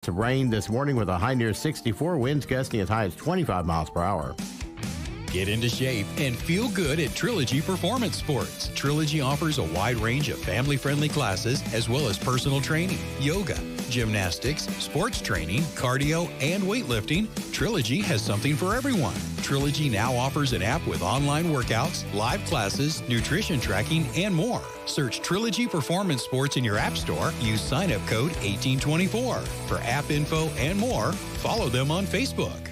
to rain this morning with a high near 64, winds gusting as high as 25 miles per hour. Get into shape and feel good at Trilogy Performance Sports. Trilogy offers a wide range of family-friendly classes as well as personal training, yoga, gymnastics, sports training, cardio, and weightlifting. Trilogy has something for everyone. Trilogy now offers an app with online workouts, live classes, nutrition tracking, and more. Search Trilogy Performance Sports in your app store. Use sign-up code 1824. For app info and more, follow them on Facebook.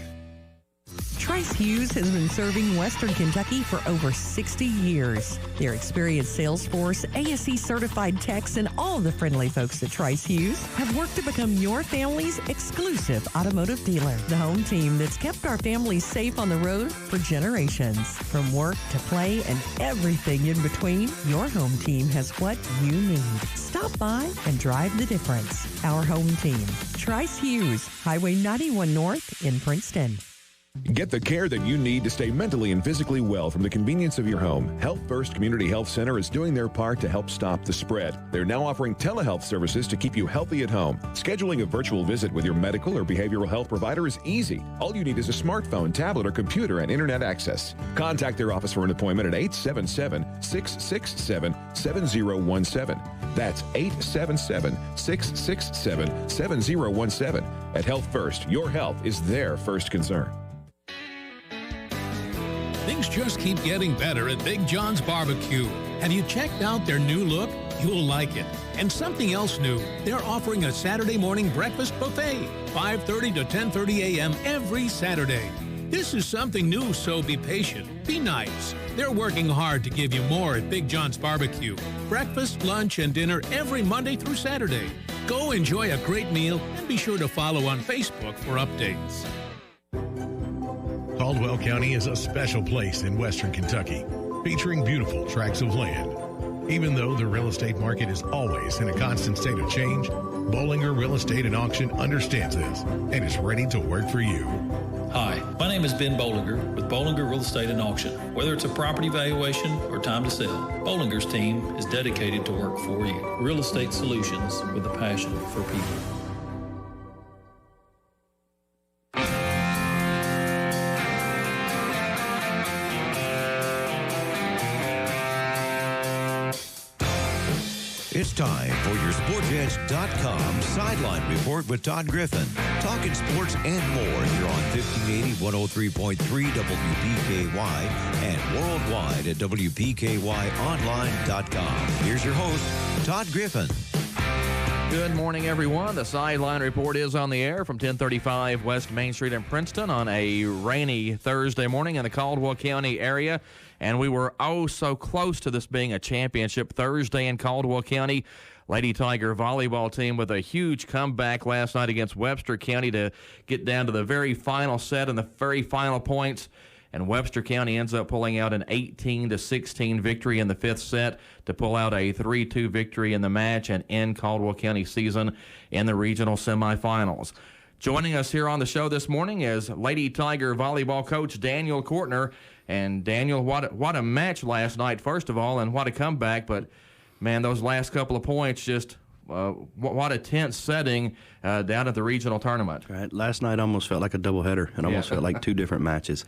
Trice Hughes has been serving Western Kentucky for over 60 years. Their experienced sales force, ASE certified techs, and all the friendly folks at Trice Hughes have worked to become your family's exclusive automotive dealer. The home team that's kept our families safe on the road for generations. From work to play and everything in between, your home team has what you need. Stop by and drive the difference. Our home team, Trice Hughes, Highway 91 North in Princeton. Get the care that you need to stay mentally and physically well from the convenience of your home. Health First Community Health Center is doing their part to help stop the spread. They're now offering telehealth services to keep you healthy at home. Scheduling a virtual visit with your medical or behavioral health provider is easy. All you need is a smartphone, tablet, or computer and internet access. Contact their office for an appointment at 877-667-7017. That's 877-667-7017. At Health First, your health is their first concern. Things just keep getting better at Big John's Barbecue. Have you checked out their new look? You'll like it. And something else new, they're offering a Saturday morning breakfast buffet, 5:30 to 10:30 a.m. every Saturday. This is something new, so be patient. Be nice. They're working hard to give you more at Big John's Barbecue. Breakfast, lunch, and dinner every Monday through Saturday. Go enjoy a great meal and be sure to follow on Facebook for updates. Caldwell County is a special place in Western Kentucky, featuring beautiful tracts of land. Even though the real estate market is always in a constant state of change, Bollinger Real Estate and Auction understands this and is ready to work for you. Hi, my name is Ben Bollinger with Bollinger Real Estate and Auction. Whether it's a property valuation or time to sell, Bollinger's team is dedicated to work for you. Real estate solutions with a passion for people. It's time for your SportsEdge.com Sideline Report with Todd Griffin. Talking sports and more here on 1580, 103.3 WPKY and worldwide at WPKYOnline.com. Here's your host, Todd Griffin. Good morning, everyone. The Sideline Report is on the air from 1035 West Main Street in Princeton on a rainy Thursday morning in the Caldwell County area. And we were so close to this being a championship Thursday in Caldwell County. Lady Tiger volleyball team with a huge comeback last night against Webster County to get down to the very final set and the very final points. And Webster County ends up pulling out an 18-16 victory in the fifth set to pull out a 3-2 victory in the match and end Caldwell County season in the regional semifinals. Joining us here on the show this morning is Lady Tiger volleyball coach Daniel Kortner. And Daniel, what a match last night, first of all, and what a comeback. But, man, those last couple of points, just what a tense setting down at the regional tournament. Right. Last night almost felt like a doubleheader. It almost felt like two different matches.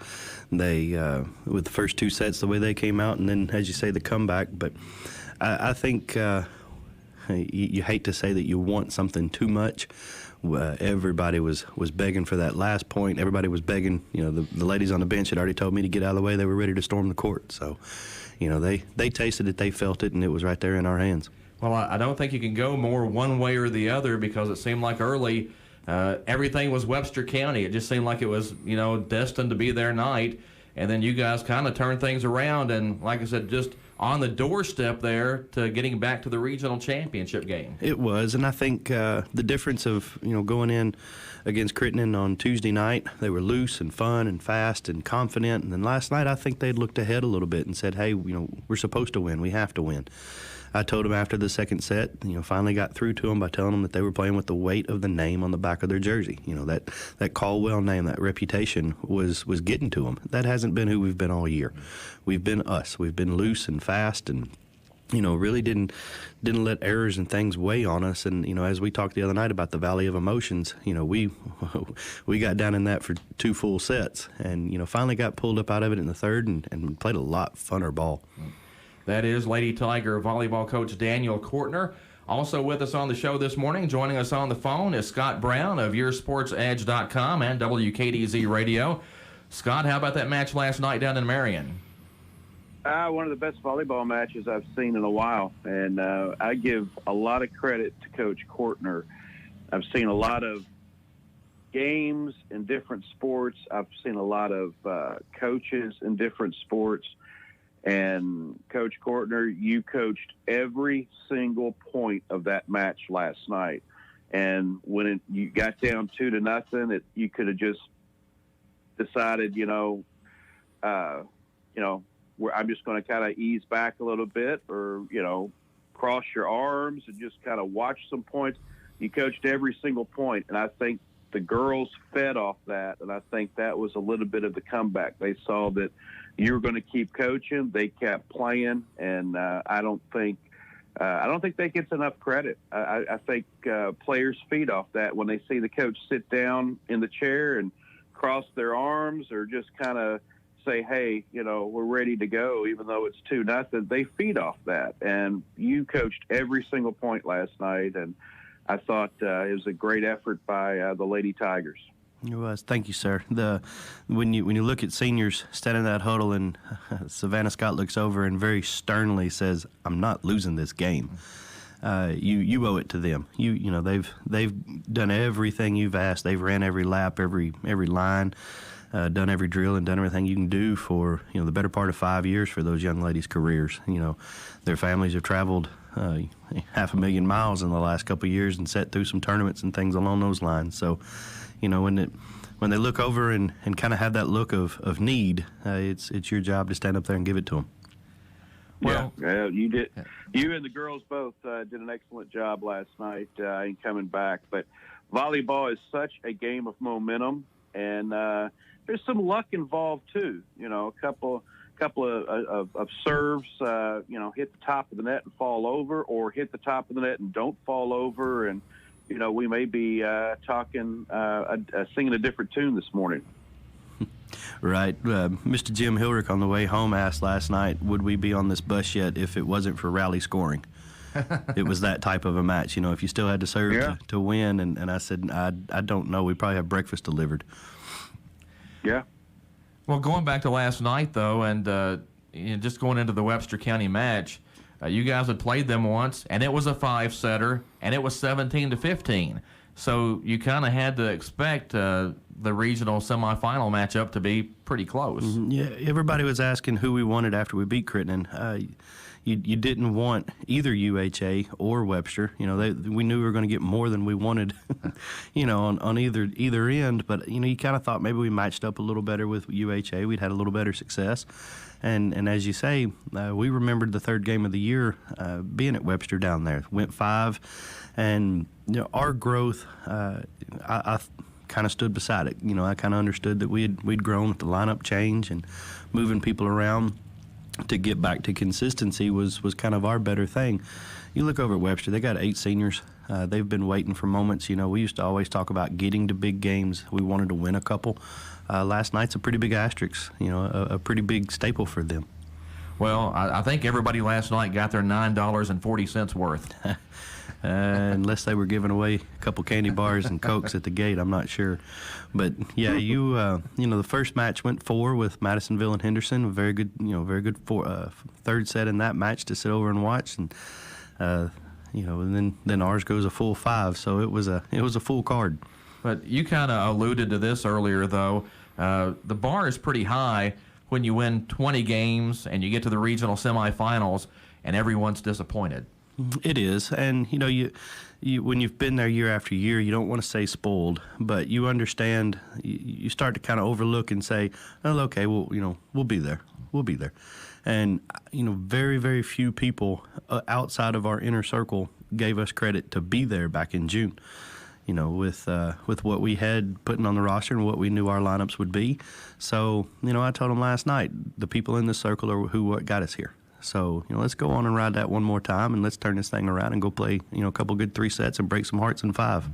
They, with the first two sets, the way they came out, and then, as you say, the comeback. But I think you hate to say that you want something too much. Everybody was begging for that last point. Everybody was begging. You know, the ladies on the bench had already told me to get out of the way. They were ready to storm the court. So, you know, they tasted it, they felt it, and it was right there in our hands. Well, I don't think you can go more one way or the other because it seemed like early everything was Webster County. It just seemed like it was, you know, destined to be their night. And then you guys kind of turned things around and, like I said, just on the doorstep there to getting back to the regional championship game. It was, and I think the difference of, you know, going in against Crittenden on Tuesday night, they were loose and fun and fast and confident. And then last night, I think they'd looked ahead a little bit and said, hey, you know, we're supposed to win. We have to win. I told them after the second set, you know, finally got through to them by telling them that they were playing with the weight of the name on the back of their jersey. You know, that Caldwell name, that reputation was getting to them. That hasn't been who we've been all year. We've been us. We've been loose and fast and really didn't let errors and things weigh on us. And, as we talked the other night about the valley of emotions, we got down in that for 2 full sets and, finally got pulled up out of it in the third and played a lot funner ball. That is Lady Tiger volleyball coach Daniel Kortner. Also with us on the show this morning, joining us on the phone is Scott Brown of YourSportsEdge.com and WKDZ Radio. Scott, how about that match last night down in Marion? One of the best volleyball matches I've seen in a while, and I give a lot of credit to Coach Kortner. I've seen a lot of games in different sports. I've seen a lot of coaches in different sports. And Coach Kortner, you coached every single point of that match last night. And when you got down 2-0, you could have just decided, I'm just going to kind of ease back a little bit, or cross your arms and just kind of watch some points. You coached every single point, and I think the girls fed off that, and I think that was a little bit of the comeback. They saw that you were going to keep coaching. They kept playing, and I don't think that gets enough credit. I think players feed off that when they see the coach sit down in the chair and cross their arms, or just kind of say, hey, we're ready to go, even though it's 2-0. They feed off that, and you coached every single point last night, and I thought it was a great effort by the Lady Tigers. It was. Thank you, sir. When you look at seniors standing in that huddle, and Savannah Scott looks over and very sternly says, "I'm not losing this game." You owe it to them. They've done everything you've asked. They've ran every lap, every line, done every drill, and done everything you can do for the better part of 5 years for those young ladies' careers. Their families have traveled 500,000 miles in the last couple of years and sat through some tournaments and things along those lines. So, when they look over and kind of have that look of need, it's your job to stand up there and give it to them. Well, yeah, you did. You and the girls both did an excellent job last night in coming back. But volleyball is such a game of momentum, and there's some luck involved too. A couple of serves, hit the top of the net and fall over, or hit the top of the net and don't fall over, and we may be talking, singing a different tune this morning. Right. Mr. Jim Hilrick on the way home asked last night, would we be on this bus yet if it wasn't for rally scoring? It was that type of a match. If you still had to serve to win. And I said, I don't know. We probably have breakfast delivered. Yeah. Well, going back to last night, though, and just going into the Webster County match, you guys had played them once, and it was a 5-setter, and it was 17-15. So you kind of had to expect the regional semifinal matchup to be pretty close. Yeah, everybody was asking who we wanted after we beat Crittenden. You didn't want either UHA or Webster. We knew we were going to get more than we wanted, on either end. But you kind of thought maybe we matched up a little better with UHA. We'd had a little better success, and as you say, we remembered the third game of the year being at Webster down there. Went 5, and our growth. I kind of stood beside it. I kind of understood that we'd grown with the lineup change and moving people around. To get back to consistency was kind of our better thing. You look over at Webster, they got 8 seniors. They've been waiting for moments. We used to always talk about getting to big games. We wanted to win a couple. Last night's a pretty big asterisk, a pretty big staple for them. Well, I think everybody last night got their $9.40 worth. Unless they were giving away a couple candy bars and Cokes at the gate, I'm not sure. But yeah, the first match went 4 with Madisonville and Henderson. A very good third set in that match to sit over and watch, and and then ours goes a full 5. So it was a full card. But you kind of alluded to this earlier, though. The bar is pretty high when you win 20 games and you get to the regional semifinals and everyone's disappointed. It is, and you when you've been there year after year, you don't want to say spoiled, but you understand. You start to kind of overlook and say, "Oh, okay, well, we'll be there. We'll be there." And very, very few people outside of our inner circle gave us credit to be there back in June. With what we had putting on the roster and what we knew our lineups would be. So, I told them last night, the people in this circle are what got us here. So, let's go on and ride that one more time, and let's turn this thing around and go play, a couple good 3 sets and break some hearts in 5.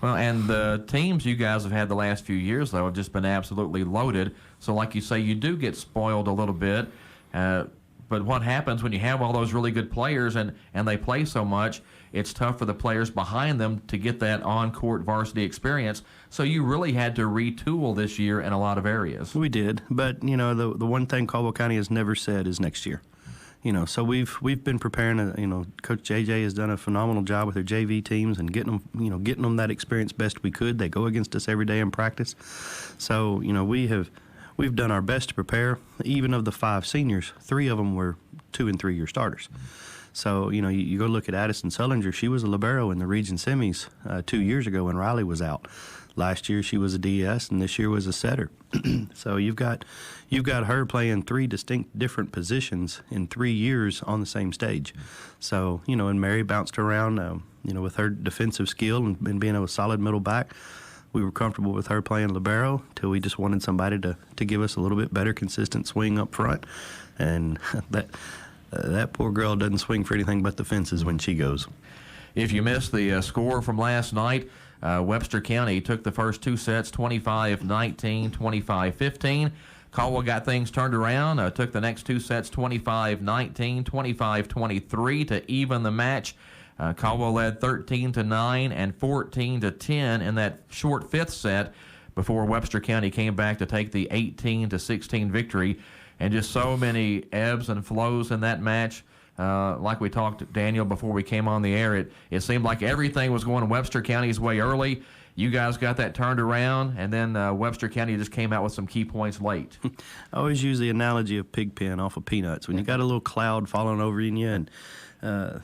Well, and the teams you guys have had the last few years, though, have just been absolutely loaded. So like you say, you do get spoiled a little bit. But what happens when you have all those really good players and they play so much, it's tough for the players behind them to get that on-court varsity experience. So you really had to retool this year in a lot of areas. We did. But, the one thing Caldwell County has never said is next year. So we've been preparing. Coach JJ has done a phenomenal job with their JV teams and getting them that experience best we could. They go against us every day in practice. So we've done our best to prepare. Even of the 5 seniors, 3 of them were 2- and 3-year starters. So you go look at Addison Sullinger. She was a libero in the region semis 2 years ago when Riley was out. Last year she was a DS, and this year was a setter. So you've got her playing 3 distinct different positions in 3 years on the same stage. So and Mary bounced around, with her defensive skill and being a solid middle back. We were comfortable with her playing libero till we just wanted somebody to give us a little bit better consistent swing up front, and that poor girl doesn't swing for anything but the fences when she goes. If you missed the score from last night, Webster County took the first 2 sets, 25-19, 25-15. Caldwell got things turned around, took the next 2 sets, 25-19, 25-23 to even the match. Caldwell led 13-9 and 14-10 in that short 5th set before Webster County came back to take the 18-16 victory. And just so many ebbs and flows in that match. Like we talked, Daniel, before we came on the air, it seemed like everything was going Webster County's way early. You guys got that turned around, and then Webster County just came out with some key points late. I always use the analogy of pig pen off of peanuts. When you got a little cloud falling over you and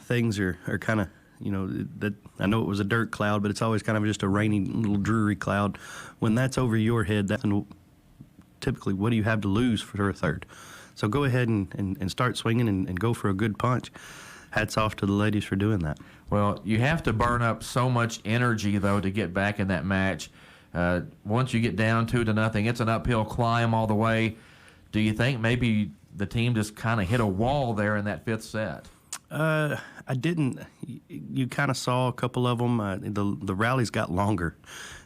things are kind of, that I know it was a dirt cloud, but it's always kind of just a rainy, little dreary cloud. When that's over your head, that's typically what do you have to lose for a third? So go ahead and start swinging and go for a good punch. Hats off to the ladies for doing that. Well, you have to burn up so much energy, though, to get back in that match. Once you get down 2-0, it's an uphill climb all the way. Do you think maybe the team just kind of hit a wall there in that 5th set? I didn't. You kind of saw a couple of them. The rallies got longer.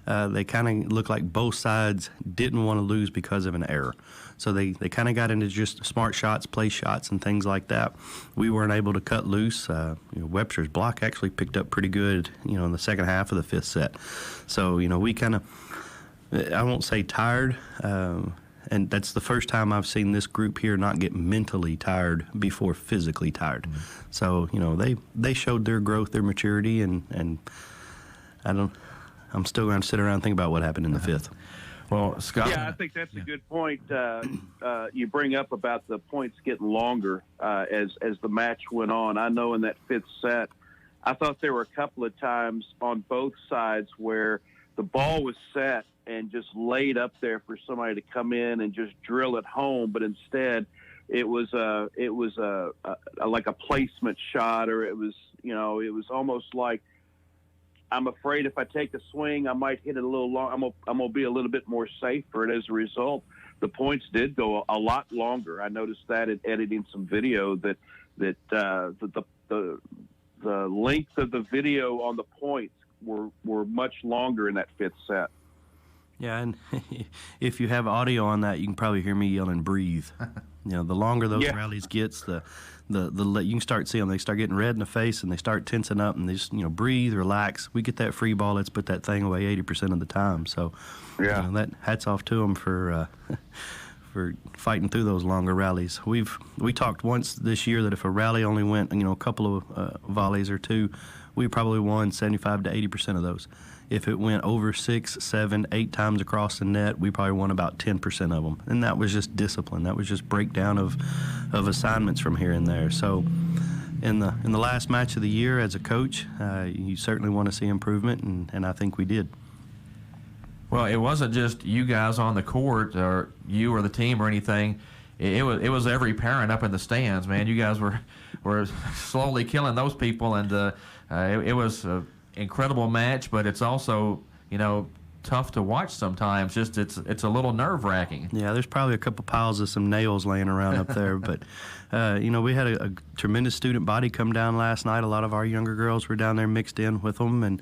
They kind of looked like both sides didn't want to lose because of an error. So they kind of got into just smart shots, play shots, and things like that. We weren't able to cut loose. Webster's block actually picked up pretty good, in the second half of the 5th set. So, we kind of, I won't say tired, and that's the first time I've seen this group here not get mentally tired before physically tired. Mm-hmm. So, they showed their growth, their maturity, and I'm still going to sit around and think about what happened in the 5th. Well, Scott. Yeah, I think that's a good point. You bring up about the points getting longer as the match went on. I know in that 5th set, I thought there were a couple of times on both sides where the ball was set and just laid up there for somebody to come in and just drill it home, but instead it was like a placement shot, or it was almost like, I'm afraid if I take a swing, I might hit it a little long. I'm gonna be a little bit more safe for it. As a result, the points did go a lot longer. I noticed that in editing some video that the length of the video on the points were much longer in that 5th set. Yeah, and if you have audio on that, you can probably hear me yelling "breathe." The longer those rallies gets, the you can start seeing them. They start getting red in the face and they start tensing up and they just breathe, relax. We get that free ball. Let's put that thing away 80% of the time. So that hats off to them for fighting through those longer rallies. We talked once this year that if a rally only went a couple of volleys or 2, we probably won 75 to 80% of those. If it went over 6, 7, 8 times across the net, we probably won about 10% of them. And that was just discipline. That was just breakdown of assignments from here and there. So in the last match of the year as a coach, you certainly want to see improvement, and I think we did. Well, it wasn't just you guys on the court or you or the team or anything. It was every parent up in the stands, man. You guys were slowly killing those people, and it was an incredible match, but it's also, tough to watch sometimes. Just it's a little nerve-wracking. Yeah, there's probably a couple piles of some nails laying around up there. But, we had a tremendous student body come down last night. A lot of our younger girls were down there mixed in with them, and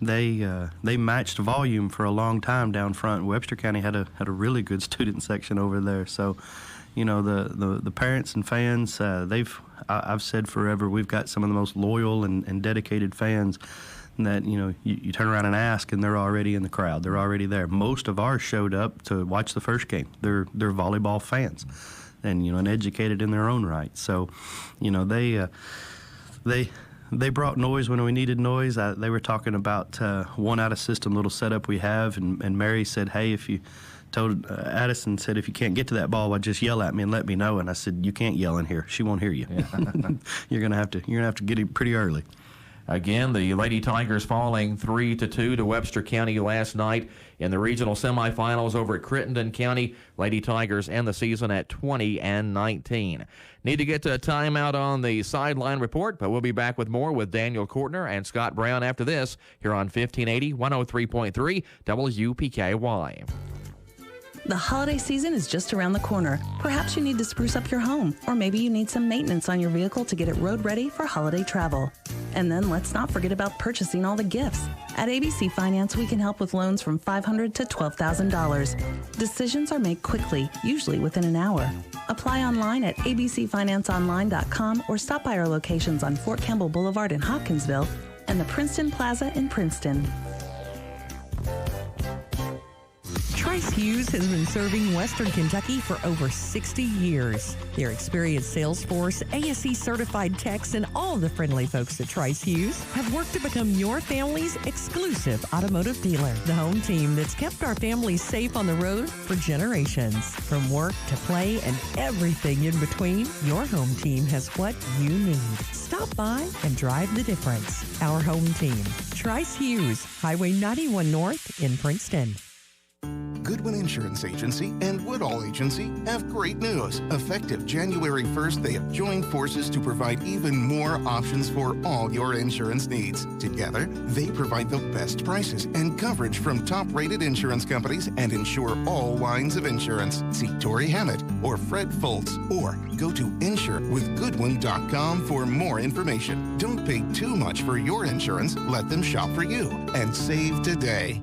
they matched volume for a long time down front. Webster County had a really good student section over there. So, the parents and fans, I've said forever, we've got some of the most loyal and dedicated fans that, you turn around and ask, and they're already in the crowd. They're already there. Most of ours showed up to watch the first game. They're volleyball fans and, and educated in their own right. So, they brought noise when we needed noise. They were talking about one out-of-system little setup we have, and Mary said, hey, if you told Addison said, if you can't get to that ball, just yell at me and let me know. And I said, you can't yell in here. She won't hear you. Yeah. You're gonna have to get it pretty early. Again, the Lady Tigers falling 3-2 to Webster County last night in the regional semifinals over at Crittenden County. Lady Tigers end the season at 20-19. Need to get to a timeout on the sideline report, but we'll be back with more with Daniel Kortner and Scott Brown after this here on 1580 103.3 WPKY. The holiday season is just around the corner. Perhaps you need to spruce up your home, or maybe you need some maintenance on your vehicle to get it road ready for holiday travel. And then let's not forget about purchasing all the gifts. At ABC Finance, we can help with loans from $500 to $12,000. Decisions are made quickly, usually within an hour. Apply online at abcfinanceonline.com or stop by our locations on Fort Campbell Boulevard in Hopkinsville and the Princeton Plaza in Princeton. Trice Hughes has been serving Western Kentucky for over 60 years. Their experienced sales force, ASE certified techs, and all the friendly folks at Trice Hughes have worked to become your family's exclusive automotive dealer. The home team that's kept our families safe on the road for generations. From work to play and everything in between, your home team has what you need. Stop by and drive the difference. Our home team, Trice Hughes, Highway 91 North in Princeton. Goodwin Insurance Agency and Woodall Agency have great news. Effective January 1st, they have joined forces to provide even more options for all your insurance needs. Together, they provide the best prices and coverage from top-rated insurance companies and insure all lines of insurance. See Tori Hammett or Fred Foltz, or go to insurewithgoodwin.com for more information. Don't pay too much for your insurance. Let them shop for you and save today.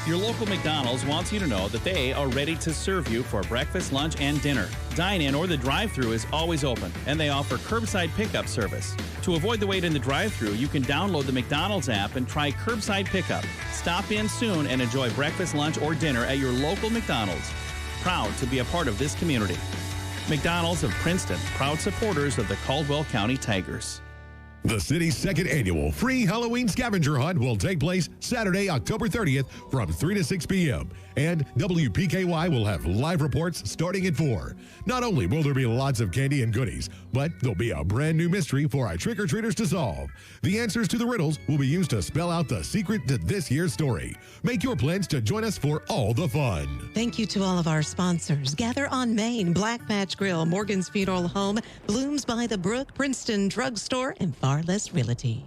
Your local McDonald's wants you to know that they are ready to serve you for breakfast, lunch, and dinner. Dine-in or the drive-thru is always open, and they offer curbside pickup service. To avoid the wait in the drive-thru, you can download the McDonald's app and try curbside pickup. Stop in soon and enjoy breakfast, lunch, or dinner at your local McDonald's. Proud to be a part of this community. McDonald's of Princeton, proud supporters of the Caldwell County Tigers. The city's second annual free Halloween scavenger hunt will take place Saturday, October 30th from 3 to 6 p.m. And WPKY will have live reports starting at 4. Not only will there be lots of candy and goodies, but there'll be a brand new mystery for our trick-or-treaters to solve. The answers to the riddles will be used to spell out the secret to this year's story. Make your plans to join us for all the fun. Thank you to all of our sponsors. Gather on Main, Black Patch Grill, Morgan's Funeral Home, Blooms by the Brook, Princeton Drugstore, and Farless Realty.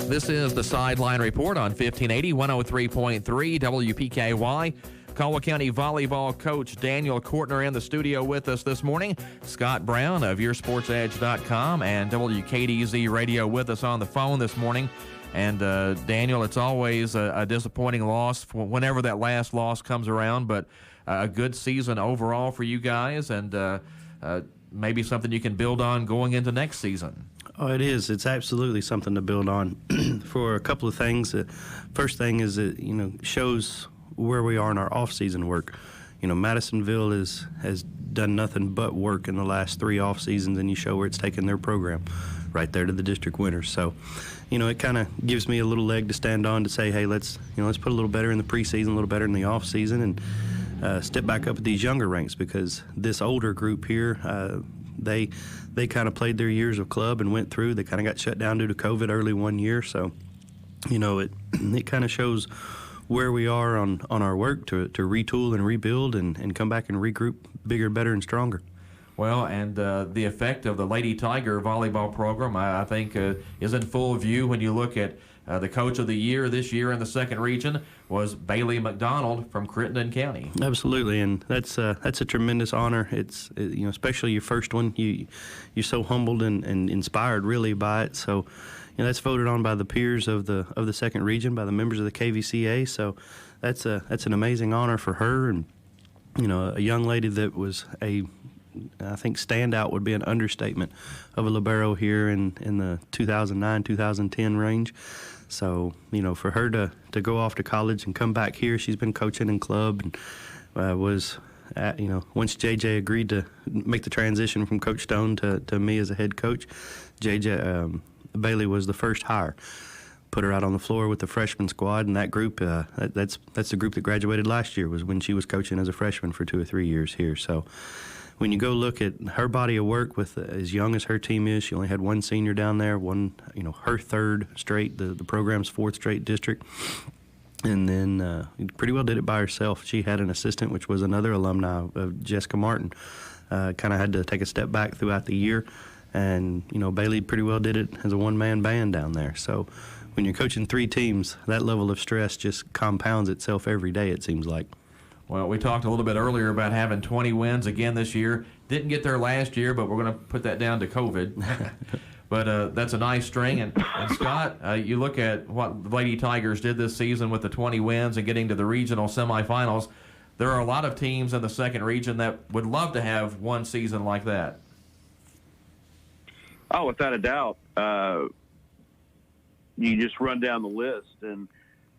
This is the Sideline Report on 1580 103.3 WPKY. Caldwell County volleyball coach Daniel Kortner in the studio with us this morning. Scott Brown of YourSportsEdge.com and WKDZ Radio with us on the phone this morning. And Daniel, it's always a disappointing loss whenever that last loss comes around, but a good season overall for you guys, and maybe something you can build on going into next season. Oh, it is. It's absolutely something to build on for a couple of things. First thing is it, shows where we are in our off-season work. Madisonville has done nothing but work in the last 3 off seasons, and you show where it's taken their program right there to the district winners. So, it kind of gives me a little leg to stand on to say, hey, let's put a little better in the preseason, a little better in the off season, and step back up at these younger ranks, because this older group here, they kind of played their years of club and went through. They kind of got shut down due to COVID early one year. So, it kind of shows where we are on our work to retool and rebuild and come back and regroup bigger, better, and stronger. Well, and the effect of the Lady Tiger volleyball program, I think, is in full view when you look at the coach of the year this year in the second region was Bailey McDonald from Crittenden County. Absolutely, and that's a tremendous honor. It's especially your first one. You're so humbled and inspired really by it. So, that's voted on by the peers of the second region, by the members of the KVCA. So, that's an amazing honor for her, and a young lady that was I think standout would be an understatement of a libero here in the 2009-2010 range. So, for her to go off to college and come back here, she's been coaching in club and was, once JJ agreed to make the transition from Coach Stone to me as a head coach, Bailey was the first hire. Put her out on the floor with the freshman squad, and that group, that's the group that graduated last year, was when she was coaching as a freshman for 2 or 3 years here. So when you go look at her body of work with as young as her team is, she only had one senior down there, her third straight, the program's fourth straight district, and then pretty well did it by herself. She had an assistant, which was another alumni of Jessica Martin. Kind of had to take a step back throughout the year, and Bailey pretty well did it as a one-man band down there. So when you're coaching 3 teams, that level of stress just compounds itself every day, it seems like. Well, we talked a little bit earlier about having 20 wins again this year. Didn't get there last year, but we're going to put that down to COVID. But that's a nice string. And Scott, you look at what the Lady Tigers did this season with the 20 wins and getting to the regional semifinals. There are a lot of teams in the second region that would love to have one season like that. Oh, without a doubt. You just run down the list. And,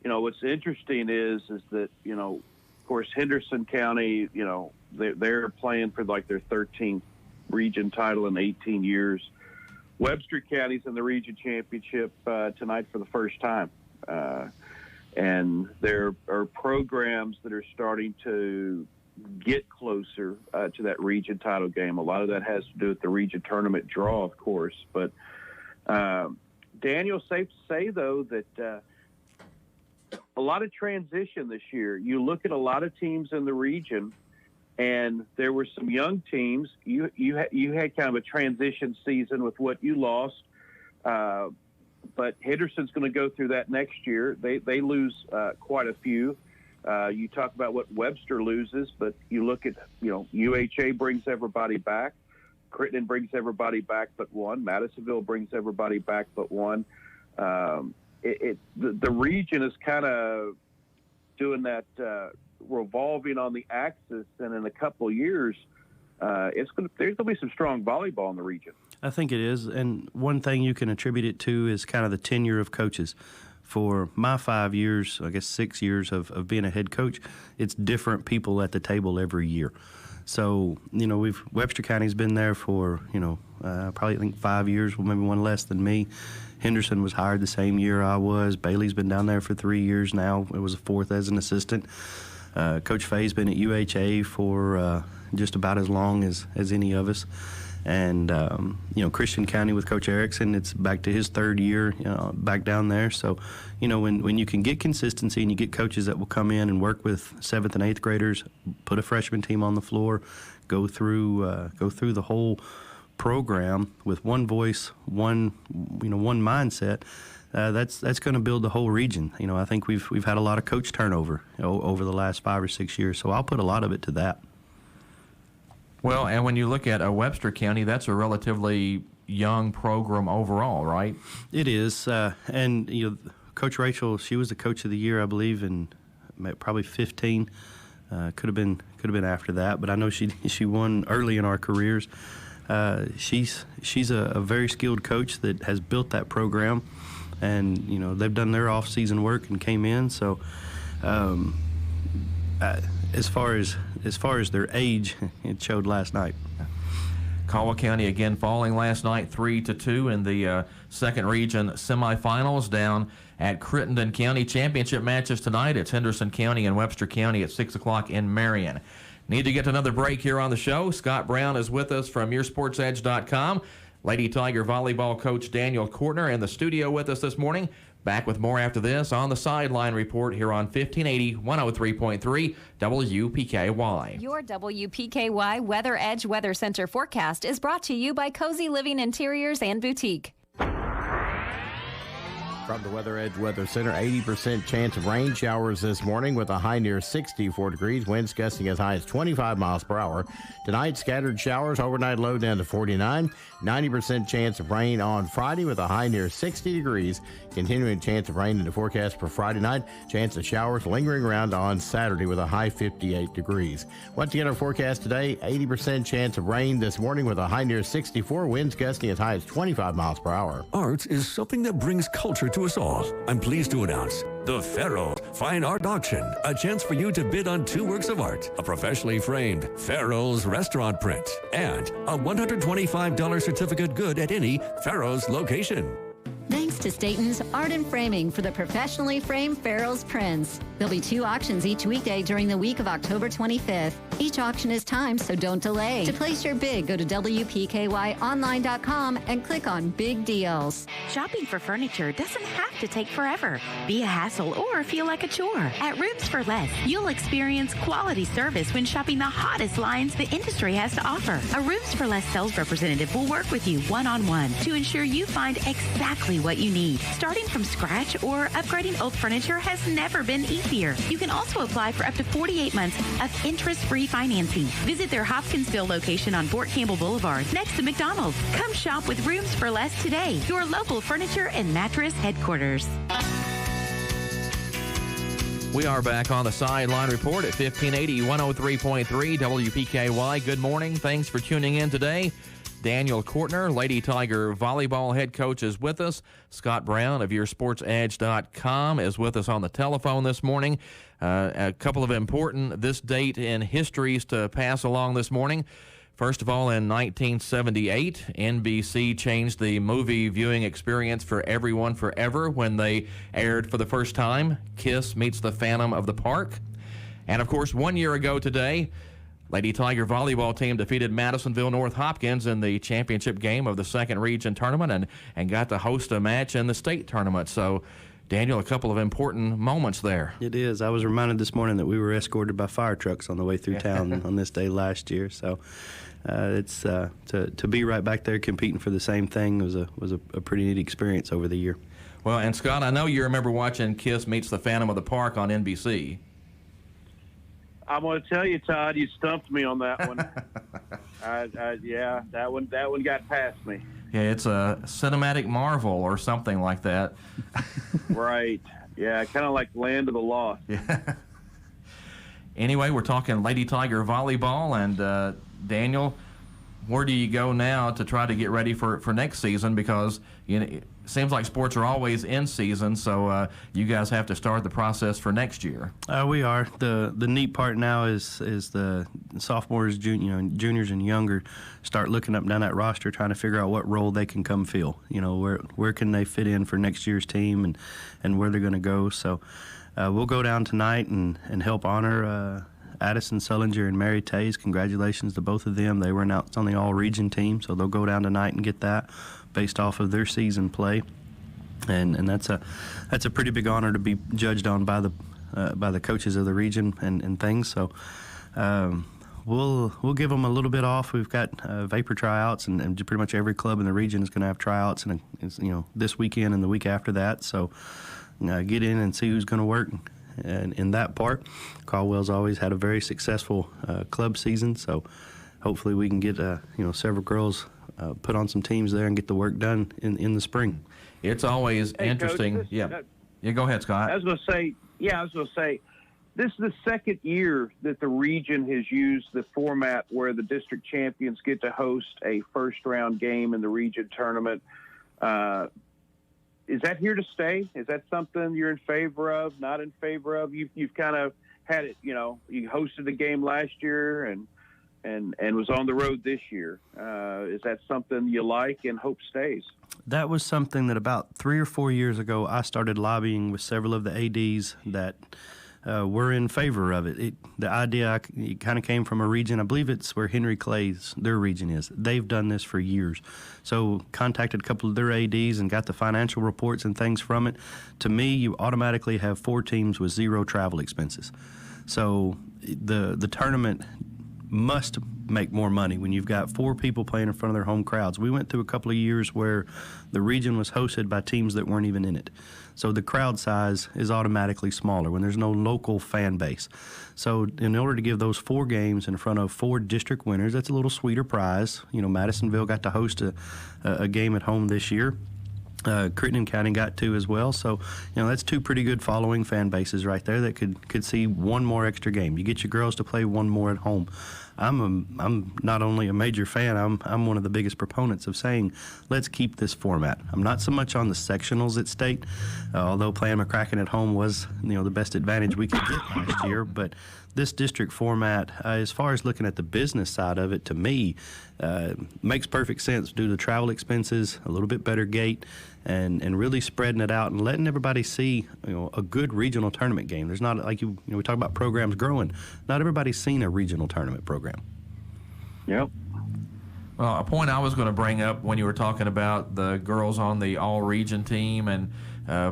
what's interesting is that, of course, Henderson County, they're playing for like their 13th region title in 18 years. Webster County's in the region championship tonight for the first time. And there are programs that are starting to get closer to that region title game. A lot of that has to do with the region tournament draw, of course. But, Daniel, safe to say, though, that a lot of transition this year. You look at a lot of teams in the region, and there were some young teams. You had kind of a transition season with what you lost, but Henderson's going to go through that next year. They lose quite a few. You talk about what Webster loses, but you look at UHA brings everybody back. Crittenden brings everybody back but one. Madisonville brings everybody back but one. The region is kind of doing that revolving on the axis, and in a couple of years, there's going to be some strong volleyball in the region. I think it is, and one thing you can attribute it to is kind of the tenure of coaches. For my 5 years, I guess 6 years of being a head coach, it's different people at the table every year. So, Webster County's been there for, probably I think 5 years, maybe one less than me. Henderson was hired the same year I was. Bailey's been down there for 3 years now. It was a fourth as an assistant. Coach Fay's been at UHA for just about as long as any of us. And, Christian County with Coach Erickson, it's back to his third year back down there. So, when you can get consistency and you get coaches that will come in and work with 7th and 8th graders, put a freshman team on the floor, go through the whole program with one voice, one mindset, that's going to build the whole region. I think we've had a lot of coach turnover over the last 5 or 6 years, so I'll put a lot of it to that. Well, and when you look at Webster County, that's a relatively young program overall, right? It is, and Coach Rachel, she was the coach of the year, I believe, in probably 15. Could have been after that, but I know she won early in our careers. She's a very skilled coach that has built that program, and they've done their off-season work and came in. So, as far as their age, it showed last night. Caldwell County again falling last night 3-2 in the second region semifinals down at Crittenden County. Championship matches tonight. It's Henderson County and Webster County at 6 o'clock in Marion. Need to get to another break here on the show. Scott Brown is with us from YourSportsEdge.com. Lady Tiger volleyball coach Daniel Courtner in the studio with us this morning. Back with more after this on the Sideline Report here on 1580 103.3 WPKY. Your WPKY Weather Edge Weather Center forecast is brought to you by Cozy Living Interiors and Boutique. From the Weather Edge Weather Center, 80% chance of rain showers this morning with a high near 64 degrees, winds gusting as high as 25 miles per hour. Tonight, scattered showers, overnight low down to 49. 90% chance of rain on Friday with a high near 60 degrees. Continuing chance of rain in the forecast for Friday night. Chance of showers lingering around on Saturday with a high 58 degrees. Once again, our forecast today, 80% chance of rain this morning with a high near 64, winds gusting as high as 25 miles per hour. Art is something that brings culture to us all. I'm pleased to announce the Farrell's Fine Art Auction, a chance for you to bid on 2 works of art, a professionally framed Farrell's restaurant print, and a $125 certificate good at any Farrell's location. Thanks to Staten's Art and Framing for the professionally framed Farrell's prints. There'll be 2 auctions each weekday during the week of October 25th. Each auction is timed, so don't delay. To place your bid, go to WPKYonline.com and click on Big Deals. Shopping for furniture doesn't have to take forever, be a hassle, or feel like a chore. At Rooms for Less, you'll experience quality service when shopping the hottest lines the industry has to offer. A Rooms for Less sales representative will work with you one-on-one to ensure you find exactly what you need. Starting from scratch or upgrading old furniture has never been easier. You can also apply for up to 48 months of interest-free financing. Visit their Hopkinsville location on Fort Campbell Boulevard next to McDonald's. Come shop with Rooms for Less today, your local furniture and mattress headquarters. We are back on the Sideline Report at 1580 103.3 WPKY. Good morning. Thanks for tuning in today. Daniel Kortner, Lady Tiger volleyball head coach, is with us. Scott Brown of YourSportsEdge.com is with us on the telephone this morning. A couple of important this date in histories to pass along this morning. First of all, in 1978, NBC changed the movie viewing experience for everyone forever when they aired for the first time Kiss Meets the Phantom of the Park. And of course, 1 year ago today, Lady Tiger volleyball team defeated Madisonville North Hopkins in the championship game of the second region tournament and got to host a match in the state tournament. So, Daniel, a couple of important moments there. It is. I was reminded this morning that we were escorted by fire trucks on the way through town on this day last year. So, it's to be right back there competing for the same thing was a pretty neat experience over the year. Well, and Scott, I know you remember watching Kiss Meets the Phantom of the Park on NBC. I'm going to tell you, Todd, you stumped me on that one. Yeah, that one got past me. Yeah, it's a cinematic marvel or something like that. Right. Yeah, kind of like Land of the Lost. Yeah. Anyway, we're talking Lady Tiger volleyball, and Daniel, where do you go now to try to get ready for next season? Because it seems like sports are always in season, so you guys have to start the process for next year. We are. The neat part now is the sophomores, juniors, and younger start looking up and down that roster, trying to figure out what role they can come fill. Where can they fit in for next year's team and where they're going to go. So we'll go down tonight and help honor Addison Sullinger and Mary Tays. Congratulations to both of them. They were announced on the all-region team, so they'll go down tonight and get that based off of their season play, and that's a pretty big honor to be judged on by the coaches of the region and things. So we'll give them a little bit off. We've got vapor tryouts, and pretty much every club in the region is going to have tryouts, and this weekend and the week after that. So get in and see who's going to work. And in that part, Caldwell's always had a very successful club season, so hopefully we can get several girls put on some teams there and get the work done in the spring. It's always interesting. Coach, yeah, go ahead, Scott. I was going to say, this is the second year that the region has used the format where the district champions get to host a first-round game in the region tournament. Is that here to stay? Is that something you're in favor of, not in favor of? You've kind of had it, you hosted the game last year and was on the road this year. Is that something you like and hope stays? That was something that about 3 or 4 years ago I started lobbying with several of the ADs that we're in favor of it. The idea it kind of came from a region. I believe it's where Henry Clay's, their region is. They've done this for years. So contacted a couple of their ADs and got the financial reports and things from it. To me, you automatically have 4 teams with 0 travel expenses. So the tournament must make more money when you've got 4 people playing in front of their home crowds. We went through a couple of years where the region was hosted by teams that weren't even in it. So the crowd size is automatically smaller when there's no local fan base. So in order to give those 4 games in front of 4 district winners, that's a little sweeter prize. You know, Madisonville got to host a game at home this year. Crittenden County got 2 as well. So, you know, that's 2 pretty good following fan bases right there that could see 1 more extra game. You get your girls to play 1 more at home. I'm not only a major fan, I'm one of the biggest proponents of saying, let's keep this format. I'm not so much on the sectionals at state, although playing McCracken at home was, you know, the best advantage we could get last year. But this district format, as far as looking at the business side of it, to me, makes perfect sense due to travel expenses, a little bit better gate, and really spreading it out and letting everybody see, you know, a good regional tournament game. There's not, like you know, we talk about programs growing. Not everybody's seen a regional tournament program. Yep. Well, a point I was going to bring up when you were talking about the girls on the all-region team and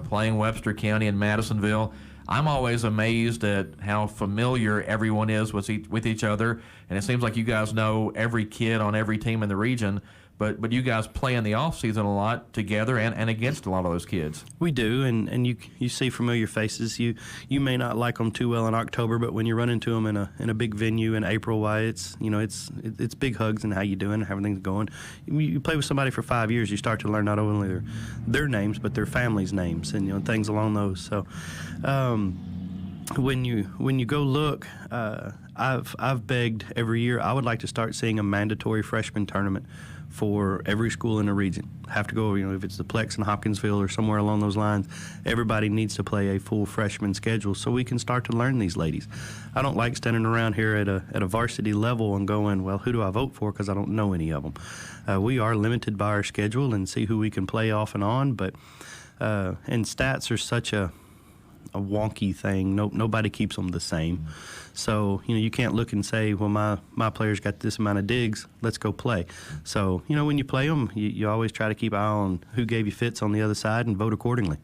playing Webster County and Madisonville, I'm always amazed at how familiar everyone is with each other, and it seems like you guys know every kid on every team in the region. But you guys play in the off season a lot together and against a lot of those kids. We do, and you see familiar faces. You may not like them too well in October, but when you run into them in a big venue in April, why it's big hugs and how you doing, how everything's going. You play with somebody for 5 years, you start to learn not only their names but their families' names and, you know, things along those. So when you go look, I've begged every year I would like to start seeing a mandatory freshman tournament for every school in the region. Have to go, you know, if it's the Plex in Hopkinsville or somewhere along those lines, everybody needs to play a full freshman schedule so we can start to learn these ladies. I don't like standing around here at a varsity level and going, well, who do I vote for, because I don't know any of them. We are limited by our schedule and see who we can play off and on, but and stats are such a wonky thing. Nobody keeps them the same. So, you know, you can't look and say, well, my player's got this amount of digs, let's go play. So, you know, when you play them, you always try to keep an eye on who gave you fits on the other side and vote accordingly.